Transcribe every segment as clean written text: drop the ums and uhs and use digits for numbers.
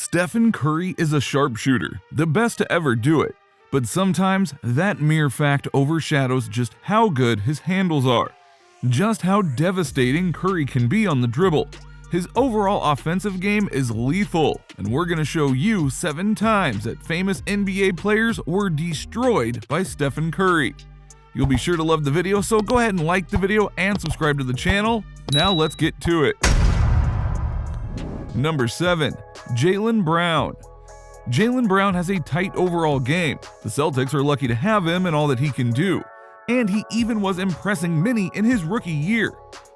Stephen Curry is a sharpshooter, the best to ever do it, but sometimes that mere fact overshadows just how good his handles are. Just how devastating Curry can be on the dribble. His overall offensive game is lethal, and we're going to show you 7 times that famous NBA players were destroyed by Stephen Curry. You'll be sure to love the video, so go ahead and like the video and subscribe to the channel. Now let's get to it. Number 7. Jalen Brown. Jalen Brown has a tight overall game. The Celtics are lucky to have him and all that he can do. And he even was impressing many in his rookie year.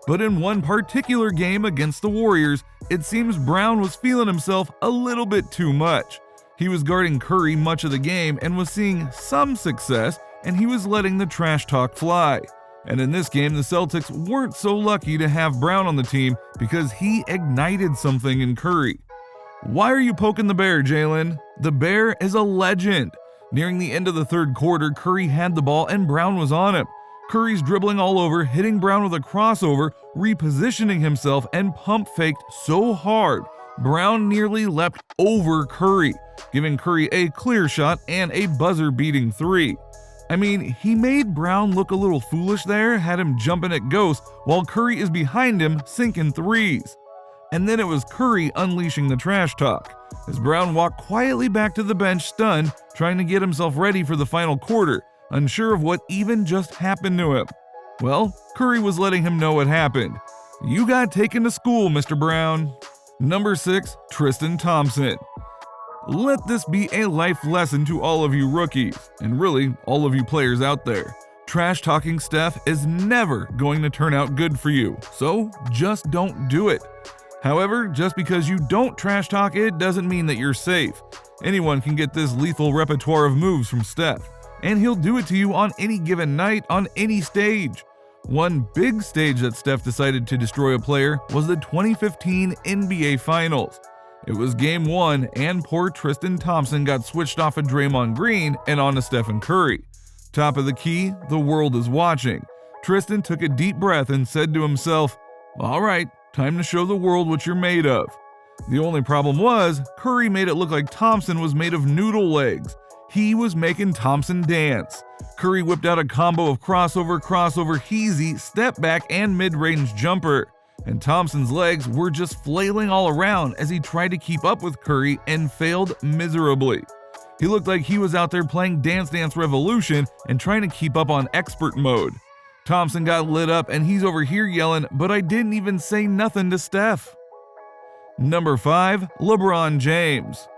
But in one particular game against the Warriors, it seems Brown was feeling himself a little bit too much. He was guarding Curry much of the game and was seeing some success, and he was letting the trash talk fly. And in this game, the Celtics weren't so lucky to have Brown on the team because he ignited something in Curry. Why are you poking the bear, Jalen? The bear is a legend. Nearing the end of the third quarter, Curry had the ball and Brown was on him. Curry's dribbling all over, hitting Brown with a crossover, repositioning himself, and pump faked so hard, Brown nearly leapt over Curry, giving Curry a clear shot and a buzzer-beating 3. I mean, he made Brown look a little foolish there, had him jumping at ghosts while Curry is behind him sinking 3s. And then it was Curry unleashing the trash talk, as Brown walked quietly back to the bench stunned, trying to get himself ready for the final quarter, unsure of what even just happened to him. Well, Curry was letting him know what happened. You got taken to school, Mr. Brown. Number 6. Tristan Thompson. Let this be a life lesson to all of you rookies, and really all of you players out there. Trash talking Steph is never going to turn out good for you, so just don't do it. However, just because you don't trash talk it doesn't mean that you're safe. Anyone can get this lethal repertoire of moves from Steph, and he'll do it to you on any given night, on any stage. One big stage that Steph decided to destroy a player was the 2015 NBA Finals. It was Game 1, and poor Tristan Thompson got switched off of Draymond Green and onto Stephen Curry. Top of the key, the world is watching. Tristan took a deep breath and said to himself, "All right, time to show the world what you're made of." The only problem was, Curry made it look like Thompson was made of noodle legs. He was making Thompson dance. Curry whipped out a combo of crossover, heezy, step back, and mid-range jumper. And Thompson's legs were just flailing all around as he tried to keep up with Curry and failed miserably. He looked like he was out there playing Dance Dance Revolution and trying to keep up on expert mode. Thompson got lit up and he's over here yelling, "But I didn't even say nothing to Steph." Number 5. LeBron James.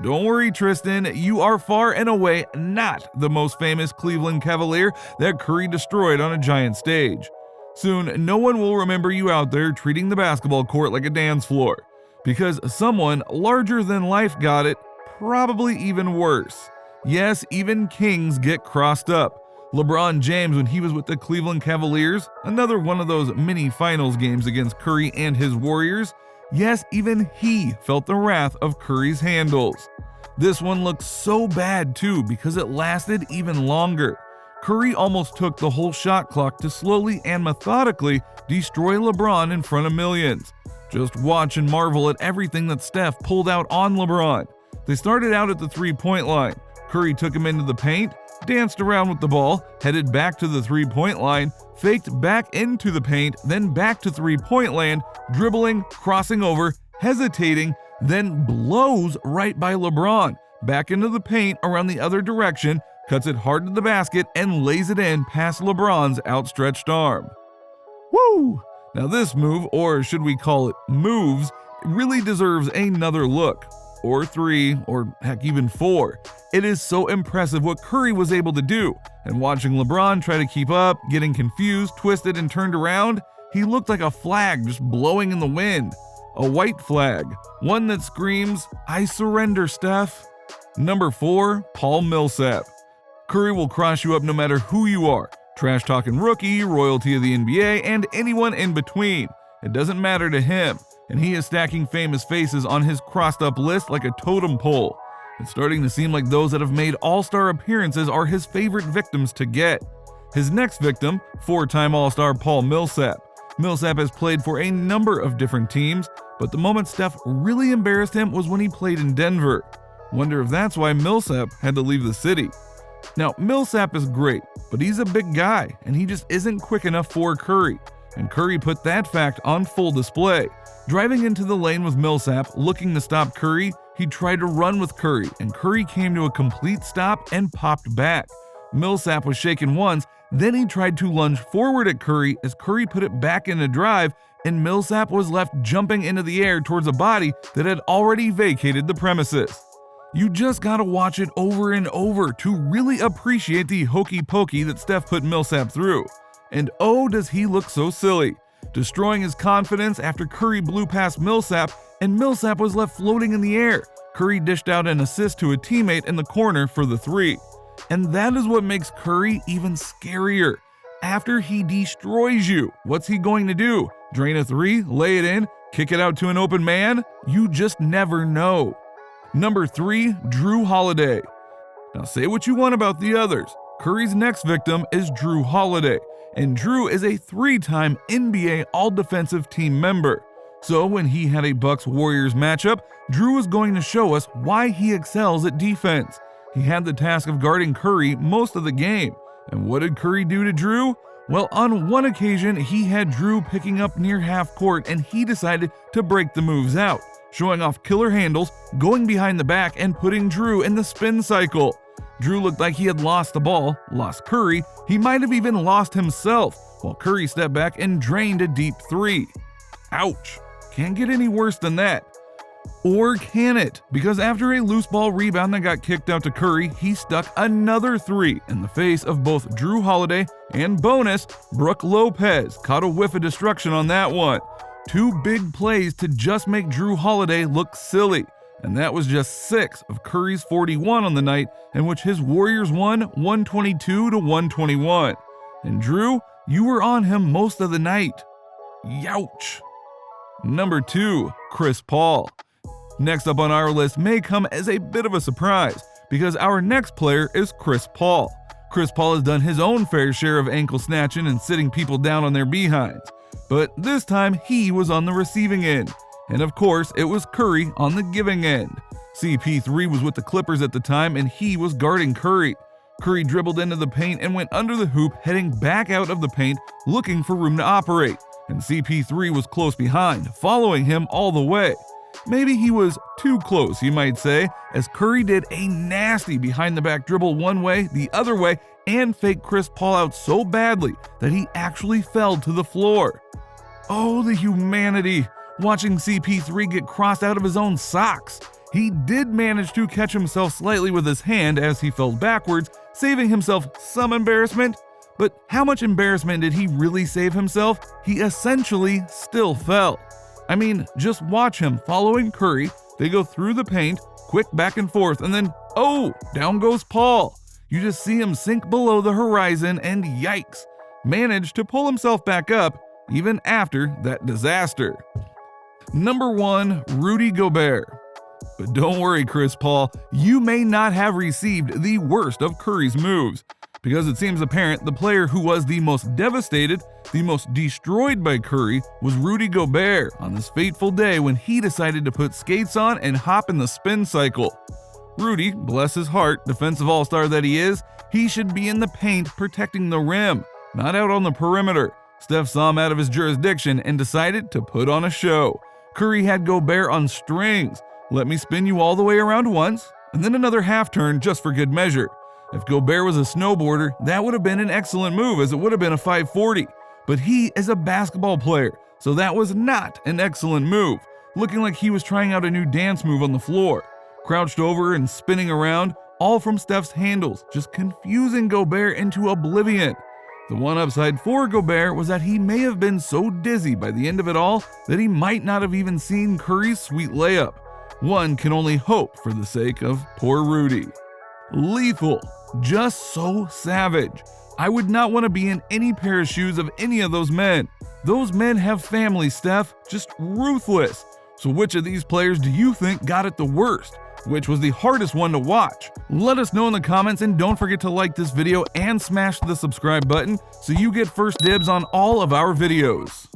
Don't worry, Tristan, you are far and away not the most famous Cleveland Cavalier that Curry destroyed on a giant stage. Soon, no one will remember you out there treating the basketball court like a dance floor, because someone larger than life got it, probably even worse. Yes, even kings get crossed up. LeBron James, when he was with the Cleveland Cavaliers, another one of those mini finals games against Curry and his Warriors, yes, even he felt the wrath of Curry's handles. This one looked so bad too because it lasted even longer. Curry almost took the whole shot clock to slowly and methodically destroy LeBron in front of millions. Just watch and marvel at everything that Steph pulled out on LeBron. They started out at the 3-point line. Curry took him into the paint, danced around with the ball, headed back to the 3-point line, faked back into the paint, then back to 3-point land, dribbling, crossing over, hesitating, then blows right by LeBron, back into the paint around the other direction, cuts it hard to the basket, and lays it in past LeBron's outstretched arm. Woo! Now this move, or should we call it moves, really deserves another look. Or 3, or heck even 4. It is so impressive what Curry was able to do, and watching LeBron try to keep up, getting confused, twisted, and turned around, he looked like a flag just blowing in the wind. A white flag, one that screams, "I surrender, Steph." Number 4, Paul Millsap. Curry will cross you up no matter who you are. Trash talking rookie, royalty of the NBA, and anyone in between. It doesn't matter to him, and he is stacking famous faces on his crossed up list like a totem pole. It's starting to seem like those that have made all-star appearances are his favorite victims to get. His next victim, 4-time All-Star Paul Millsap. Millsap has played for a number of different teams, but the moment Steph really embarrassed him was when he played in Denver. Wonder if that's why Millsap had to leave the city. Now, Millsap is great, but he's a big guy, and he just isn't quick enough for Curry. And Curry put that fact on full display. Driving into the lane with Millsap, looking to stop Curry, he tried to run with Curry, and Curry came to a complete stop and popped back. Millsap was shaken once, then he tried to lunge forward at Curry as Curry put it back into drive, and Millsap was left jumping into the air towards a body that had already vacated the premises. You just gotta watch it over and over to really appreciate the hokey pokey that Steph put Millsap through. And oh, does he look so silly, destroying his confidence after Curry blew past Millsap and Millsap was left floating in the air. Curry dished out an assist to a teammate in the corner for the three. And that is what makes Curry even scarier. After he destroys you, what's he going to do? Drain a three, lay it in, kick it out to an open man? You just never know. Number 3, Jrue Holiday. Now say what you want about the others. Curry's next victim is Jrue Holiday, and Jrue is a 3-time NBA All-Defensive Team member. So when he had a Bucks-Warriors matchup, Jrue was going to show us why he excels at defense. He had the task of guarding Curry most of the game. And what did Curry do to Jrue? Well, on one occasion, he had Jrue picking up near half court and he decided to break the moves out, showing off killer handles, going behind the back, and putting Jrue in the spin cycle. Jrue looked like he had lost the ball, lost Curry, he might have even lost himself, while Curry stepped back and drained a deep 3. Ouch. Can't get any worse than that. Or can it? Because after a loose ball rebound that got kicked out to Curry, he stuck another 3 in the face of both Jrue Holiday and bonus, Brook Lopez caught a whiff of destruction on that one. 2 big plays to just make Jrue Holiday look silly. And that was just 6 of Curry's 41 on the night, in which his Warriors won 122-121. And Jrue, you were on him most of the night. Youch. Number 2, Chris Paul. Next up on our list may come as a bit of a surprise, because our next player is Chris Paul. Chris Paul has done his own fair share of ankle snatching and sitting people down on their behinds, but this time he was on the receiving end. And of course, it was Curry on the giving end. CP3 was with the Clippers at the time and he was guarding Curry. Curry dribbled into the paint and went under the hoop, heading back out of the paint, looking for room to operate. And CP3 was close behind, following him all the way. Maybe he was too close, you might say, as Curry did a nasty behind the back dribble one way, the other way, and faked Chris Paul out so badly that he actually fell to the floor. Oh, the humanity, watching CP3 get crossed out of his own socks. He did manage to catch himself slightly with his hand as he fell backwards, saving himself some embarrassment. But how much embarrassment did he really save himself? He essentially still fell. I mean, just watch him following Curry. They go through the paint, quick back and forth, and then, oh, down goes Paul. You just see him sink below the horizon and yikes, managed to pull himself back up even after that disaster. Number 1, Rudy Gobert. But don't worry, Chris Paul, you may not have received the worst of Curry's moves, because it seems apparent the player who was the most devastated, the most destroyed by Curry, was Rudy Gobert on this fateful day when he decided to put skates on and hop in the spin cycle. Rudy, bless his heart, defensive all-star that he is, he should be in the paint protecting the rim, not out on the perimeter. Steph saw him out of his jurisdiction and decided to put on a show. Curry had Gobert on strings. Let me spin you all the way around once, and then another half turn just for good measure. If Gobert was a snowboarder, that would have been an excellent move as it would have been a 540. But he is a basketball player, so that was not an excellent move, looking like he was trying out a new dance move on the floor. Crouched over and spinning around, all from Steph's handles, just confusing Gobert into oblivion. The one upside for Gobert was that he may have been so dizzy by the end of it all that he might not have even seen Curry's sweet layup. One can only hope for the sake of poor Rudy. Lethal, just so savage. I would not want to be in any pair of shoes of any of those men. Those men have families, Steph, just ruthless. So which of these players do you think got it the worst? Which was the hardest one to watch? Let us know in the comments, and don't forget to like this video and smash the subscribe button so you get first dibs on all of our videos.